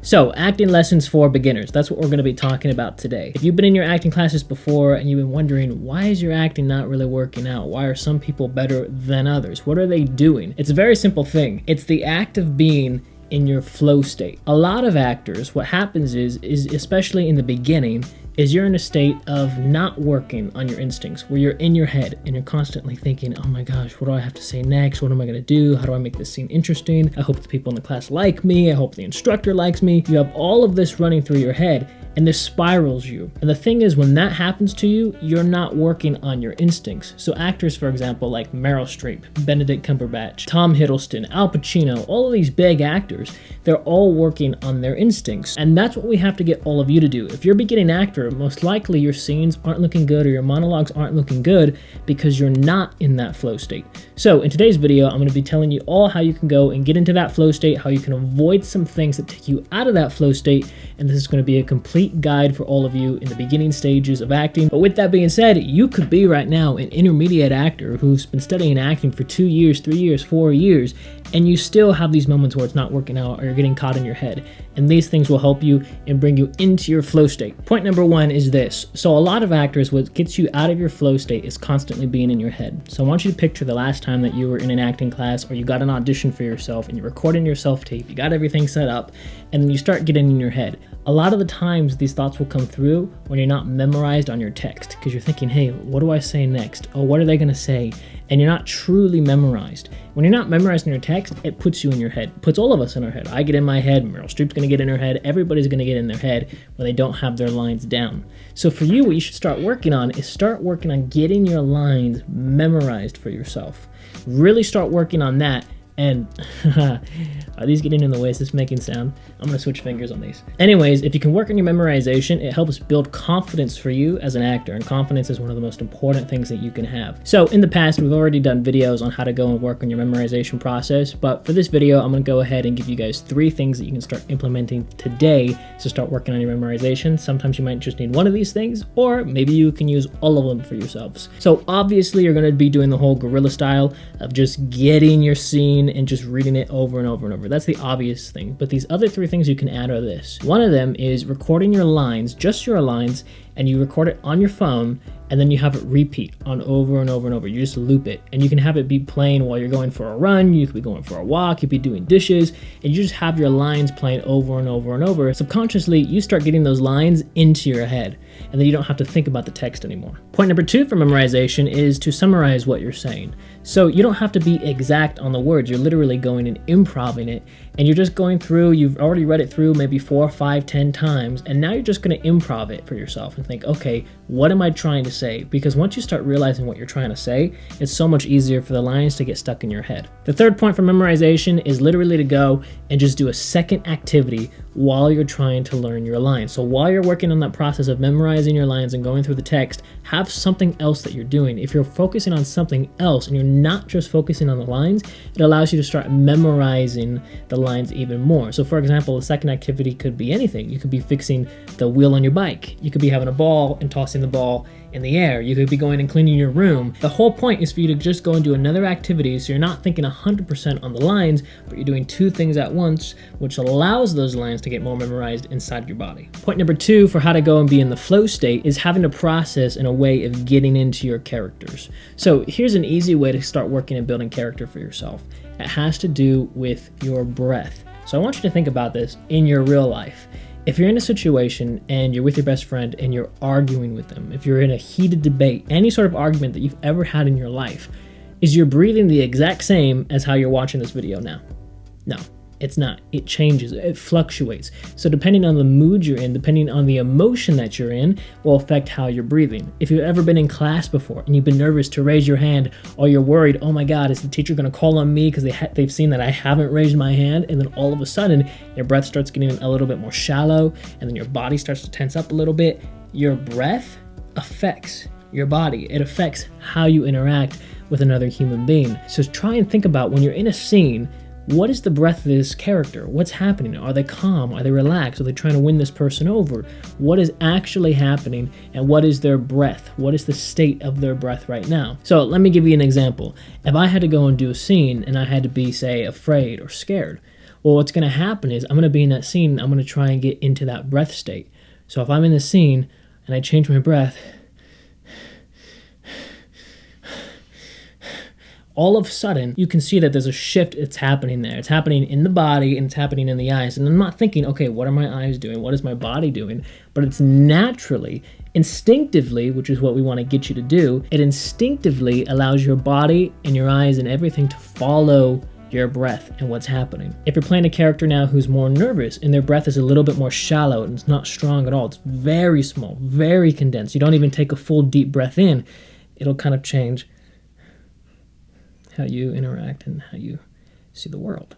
So, acting lessons for beginners. That's what we're going to be talking about today. If you've been in your acting classes before and you've been wondering, why is your acting not really working out? Why are some people better than others? What are they doing? It's a very simple thing. It's the act of being in your flow state. A lot of actors, what happens is especially in the beginning, is you're in a state of not working on your instincts, where you're in your head and you're constantly thinking, oh my gosh, what do I have to say next? What am I gonna do? How do I make this scene interesting? I hope the people in the class like me. I hope the instructor likes me. You have all of this running through your head, and this spirals you. And the thing is, when that happens to you, you're not working on your instincts. So actors, for example, like Meryl Streep, Benedict Cumberbatch, Tom Hiddleston, Al Pacino, all of these big actors, they're all working on their instincts. And that's what we have to get all of you to do. If you're a beginning actor, most likely your scenes aren't looking good or your monologues aren't looking good because you're not in that flow state. So in today's video, I'm going to be telling you all how you can go and get into that flow state, how you can avoid some things that take you out of that flow state, and this is going to be a complete guide for all of you in the beginning stages of acting. But with that being said, you could be right now an intermediate actor who's been studying acting for 2 years, 3 years, 4 years, and you still have these moments where it's not working out or you're getting caught in your head. And these things will help you and bring you into your flow state. Point number one is this. So a lot of actors, what gets you out of your flow state is constantly being in your head. So I want you to picture the last time that you were in an acting class or you got an audition for yourself and you're recording your self-tape, you got everything set up, and then you start getting in your head. A lot of the times these thoughts will come through when you're not memorized on your text, because you're thinking, hey, what do I say next? Oh, what are they gonna say? And you're not truly memorized. When you're not memorized in your text, it puts you in your head. It puts all of us in our head. I get in my head, Meryl Streep's gonna get in her head, everybody's gonna get in their head when they don't have their lines down. So for you, what you should start working on is start working on getting your lines memorized for yourself. Really start working on that. And are these getting in the way? Is this making sound? I'm gonna switch fingers on these. Anyways, if you can work on your memorization, it helps build confidence for you as an actor, and confidence is one of the most important things that you can have. So in the past, we've already done videos on how to go and work on your memorization process, but for this video, I'm gonna go ahead and give you guys 3 things that you can start implementing today to start working on your memorization. Sometimes you might just need one of these things, or maybe you can use all of them for yourselves. So obviously, you're gonna be doing the whole guerrilla style of just getting your scene and just reading it over and over and over. That's the obvious thing. But these other 3 things you can add are this. One of them is recording your lines, just your lines, and you record it on your phone, and then you have it repeat on over and over and over. You just loop it, and you can have it be playing while you're going for a run, you could be going for a walk, you could be doing dishes, and you just have your lines playing over and over and over. Subconsciously, you start getting those lines into your head, and then you don't have to think about the text anymore. Point number 2 for memorization is to summarize what you're saying. So you don't have to be exact on the words. You're literally going and improvising it, and you're just going through, you've already read it through maybe 4, 5, 10 times, and now you're just gonna improv it for yourself and think, okay, what am I trying to say? Because once you start realizing what you're trying to say, it's so much easier for the lines to get stuck in your head. The third point for memorization is literally to go and just do a second activity while you're trying to learn your lines. So while you're working on that process of memorizing your lines and going through the text, have something else that you're doing. If you're focusing on something else and you're not just focusing on the lines, it allows you to start memorizing the lines even more. So for example, the second activity could be anything. You could be fixing the wheel on your bike. You could be having a ball and tossing the ball in the air. You could be going and cleaning your room. The whole point is for you to just go and do another activity, so you're not thinking 100% on the lines, but you're doing 2 things at once, which allows those lines to get more memorized inside your body. Point number 2 for how to go and be in the flow state is having a process and a way of getting into your characters. So here's an easy way to start working and building character for yourself. It has to do with your breath. So I want you to think about this in your real life. If you're in a situation and you're with your best friend and you're arguing with them, if you're in a heated debate, any sort of argument that you've ever had in your life, is your breathing the exact same as how you're watching this video now? No, it's not. It changes, it fluctuates. So depending on the mood you're in, depending on the emotion that you're in, will affect how you're breathing. If you've ever been in class before and you've been nervous to raise your hand, or you're worried, oh my God, is the teacher gonna call on me because they've seen that I haven't raised my hand, and then all of a sudden your breath starts getting a little bit more shallow, and then your body starts to tense up a little bit. Your breath affects your body. It affects how you interact with another human being. So try and think about when you're in a scene, what is the breath of this character? What's happening? Are they calm? Are they relaxed? Are they trying to win this person over? What is actually happening, and what is their breath? What is the state of their breath right now? So let me give you an example. If I had to go and do a scene and I had to be, say, afraid or scared, Well, what's going to happen is I'm going to be in that scene. I'm going to try and get into that breath state. So if I'm in the scene and I change my breath, all of a sudden, you can see that there's a shift that's happening there. It's happening in the body and it's happening in the eyes. And I'm not thinking, okay, what are my eyes doing? What is my body doing? But it's naturally, instinctively, which is what we want to get you to do, it instinctively allows your body and your eyes and everything to follow your breath and what's happening. If you're playing a character now who's more nervous and their breath is a little bit more shallow and it's not strong at all, it's very small, very condensed. You don't even take a full deep breath in. It'll kind of change how you interact and how you see the world.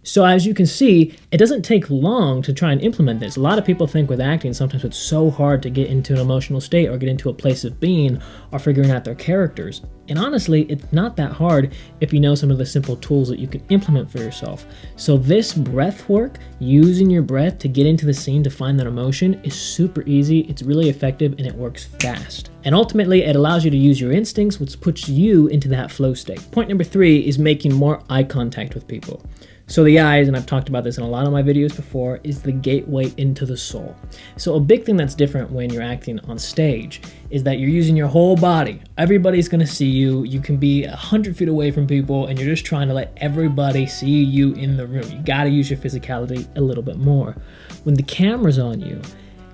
So as you can see, it doesn't take long to try and implement this. A lot of people think with acting, sometimes it's so hard to get into an emotional state or get into a place of being or figuring out their characters. And honestly, it's not that hard if you know some of the simple tools that you can implement for yourself. So this breath work, using your breath to get into the scene to find that emotion, is super easy, it's really effective, and it works fast. And ultimately, it allows you to use your instincts, which puts you into that flow state. Point number 3 is making more eye contact with people. So the eyes, and I've talked about this in a lot of my videos before, is the gateway into the soul. So a big thing that's different when you're acting on stage is that you're using your whole body. Everybody's gonna see you. You can be 100 feet away from people and you're just trying to let everybody see you in the room. You gotta use your physicality a little bit more. When the camera's on you,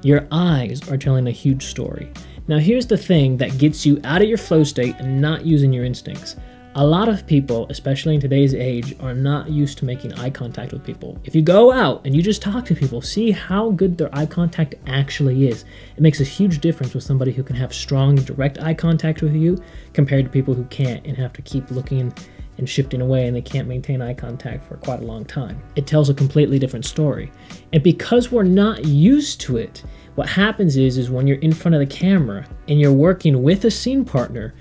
your eyes are telling a huge story. Now here's the thing that gets you out of your flow state and not using your instincts. A lot of people, especially in today's age, are not used to making eye contact with people. If you go out and you just talk to people, see how good their eye contact actually is. It makes a huge difference with somebody who can have strong, direct eye contact with you compared to people who can't and have to keep looking and shifting away and they can't maintain eye contact for quite a long time. It tells a completely different story. And because we're not used to it, what happens is when you're in front of the camera and you're working with a scene partner,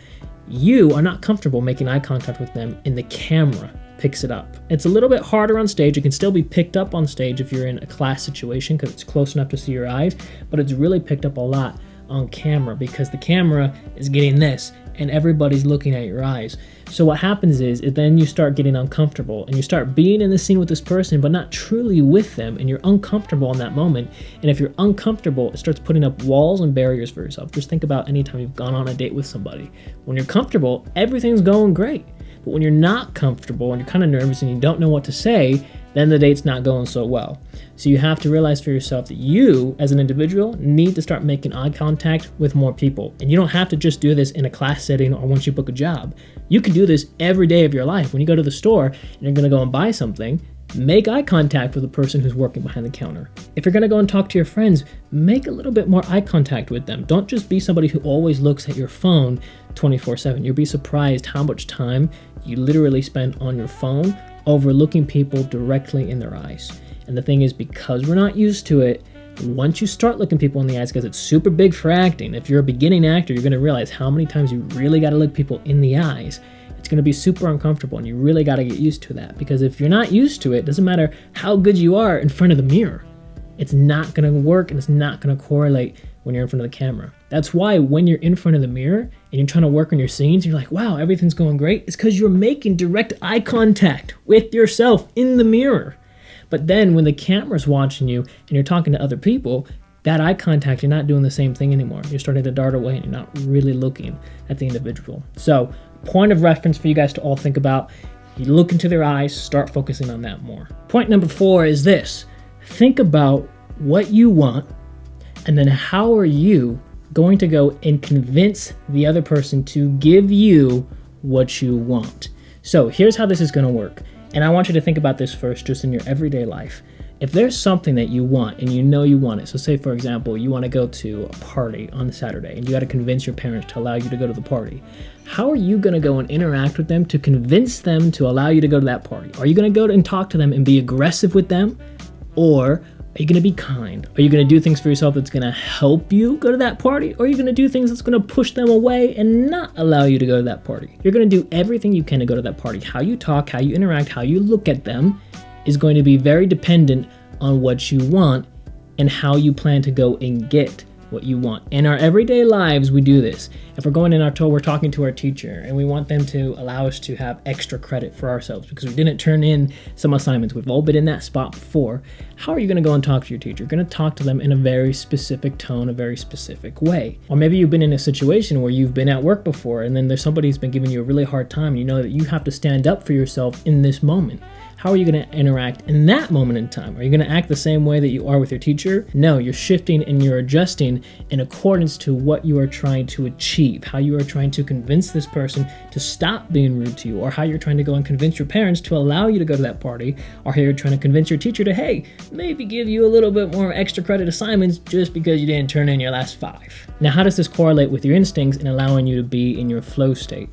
you are not comfortable making eye contact with them and the camera picks it up. It's a little bit harder on stage. It can still be picked up on stage if you're in a class situation because it's close enough to see your eyes, but it's really picked up a lot on camera because the camera is getting this and everybody's looking at your eyes. So what happens is then you start getting uncomfortable and you start being in the scene with this person but not truly with them, and you're uncomfortable in that moment. And if you're uncomfortable, it starts putting up walls and barriers for yourself. Just think about any time you've gone on a date with somebody. When you're comfortable, everything's going great. But when you're not comfortable and you're kind of nervous and you don't know what to say, then the date's not going so well. So you have to realize for yourself that you, as an individual, need to start making eye contact with more people. And you don't have to just do this in a class setting or once you book a job. You can do this every day of your life. When you go to the store and you're gonna go and buy something, make eye contact with the person who's working behind the counter. If you're gonna go and talk to your friends, make a little bit more eye contact with them. Don't just be somebody who always looks at your phone 24/7. You'll be surprised how much time you literally spend on your phone overlooking people directly in their eyes. And the thing is, because we're not used to it, once you start looking people in the eyes, because it's super big for acting, if you're a beginning actor, you're gonna realize how many times you really gotta look people in the eyes. It's gonna be super uncomfortable and you really gotta get used to that, because if you're not used to it, doesn't matter how good you are in front of the mirror, it's not gonna work and it's not gonna correlate when you're in front of the camera. That's why when you're in front of the mirror and you're trying to work on your scenes, you're like, wow, everything's going great. It's because you're making direct eye contact with yourself in the mirror. But then when the camera's watching you and you're talking to other people, that eye contact, you're not doing the same thing anymore. You're starting to dart away and you're not really looking at the individual. So, point of reference for you guys to all think about, you look into their eyes, start focusing on that more. Point number 4 is this: think about what you want, and then how are you going to go and convince the other person to give you what you want. So here's how this is going to work. And I want you to think about this first just in your everyday life. If there's something that you want and you know you want it, so say for example, you want to go to a party on Saturday and you got to convince your parents to allow you to go to the party. How are you going to go and interact with them to convince them to allow you to go to that party? Are you going to go and talk to them and be aggressive with them? Or are you going to be kind? Are you going to do things for yourself that's going to help you go to that party? Or are you going to do things that's going to push them away and not allow you to go to that party? You're going to do everything you can to go to that party. How you talk, how you interact, how you look at them is going to be very dependent on what you want and how you plan to go and get what you want. In our everyday lives, we do this. If we're going in our tour, we're talking to our teacher and we want them to allow us to have extra credit for ourselves because we didn't turn in some assignments. We've all been in that spot before. How are you going to go and talk to your teacher? You're going to talk to them in a very specific tone, a very specific way. Or maybe you've been in a situation where you've been at work before and then there's somebody who's been giving you a really hard time and you know that you have to stand up for yourself in this moment. How are you going to interact in that moment in time? Are you going to act the same way that you are with your teacher? No, you're shifting and you're adjusting in accordance to what you are trying to achieve, how you are trying to convince this person to stop being rude to you, or how you're trying to go and convince your parents to allow you to go to that party, or how you're trying to convince your teacher to, hey, maybe give you a little bit more extra credit assignments just because you didn't turn in your last 5. Now, how does this correlate with your instincts and allowing you to be in your flow state?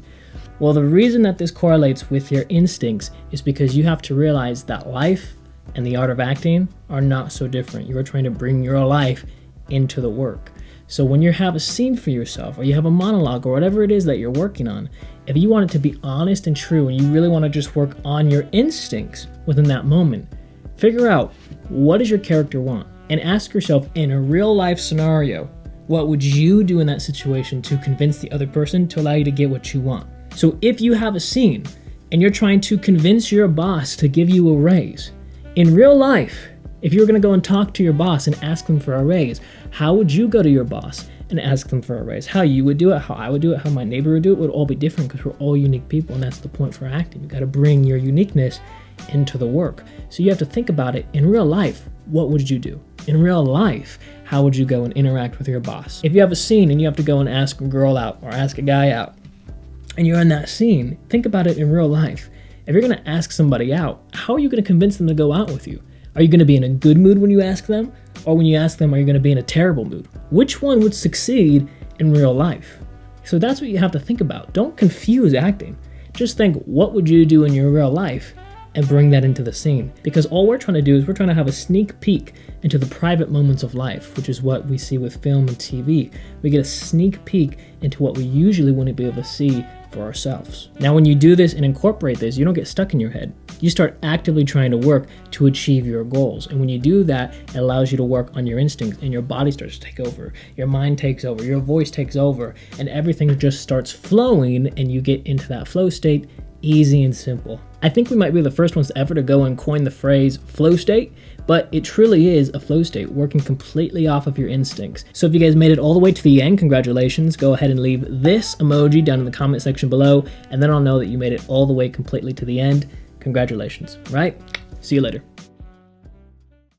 Well, the reason that this correlates with your instincts is because you have to realize that life and the art of acting are not so different. You are trying to bring your life into the work. So when you have a scene for yourself or you have a monologue or whatever it is that you're working on, if you want it to be honest and true and you really want to just work on your instincts within that moment, figure out what does your character want and ask yourself in a real life scenario, what would you do in that situation to convince the other person to allow you to get what you want? So if you have a scene and you're trying to convince your boss to give you a raise, in real life, if you're going to go and talk to your boss and ask them for a raise, how would you go to your boss and ask them for a raise? How you would do it, how I would do it, how my neighbor would do it would all be different because we're all unique people, and that's the point for acting. You got to bring your uniqueness into the work. So you have to think about it in real life. What would you do? In real life, how would you go and interact with your boss? If you have a scene and you have to go and ask a girl out or ask a guy out, and you're in that scene, think about it in real life. If you're going to ask somebody out, how are you going to convince them to go out with you? Are you going to be in a good mood when you ask them? Or when you ask them, are you going to be in a terrible mood? Which one would succeed in real life? So that's what you have to think about. Don't confuse acting. Just think, what would you do in your real life? And bring that into the scene. Because all we're trying to do is we're trying to have a sneak peek into the private moments of life, which is what we see with film and TV. We get a sneak peek into what we usually wouldn't be able to see for ourselves. Now, when you do this and incorporate this, you don't get stuck in your head. You start actively trying to work to achieve your goals. And when you do that, it allows you to work on your instincts and your body starts to take over. Your mind takes over, your voice takes over, and everything just starts flowing and you get into that flow state, easy and simple. I think we might be the first ones ever to go and coin the phrase flow state, but it truly is a flow state, working completely off of your instincts. So if you guys made it all the way to the end, congratulations. Go ahead and leave this emoji down in the comment section below, and then I'll know that you made it all the way completely to the end. Congratulations, right? See you later.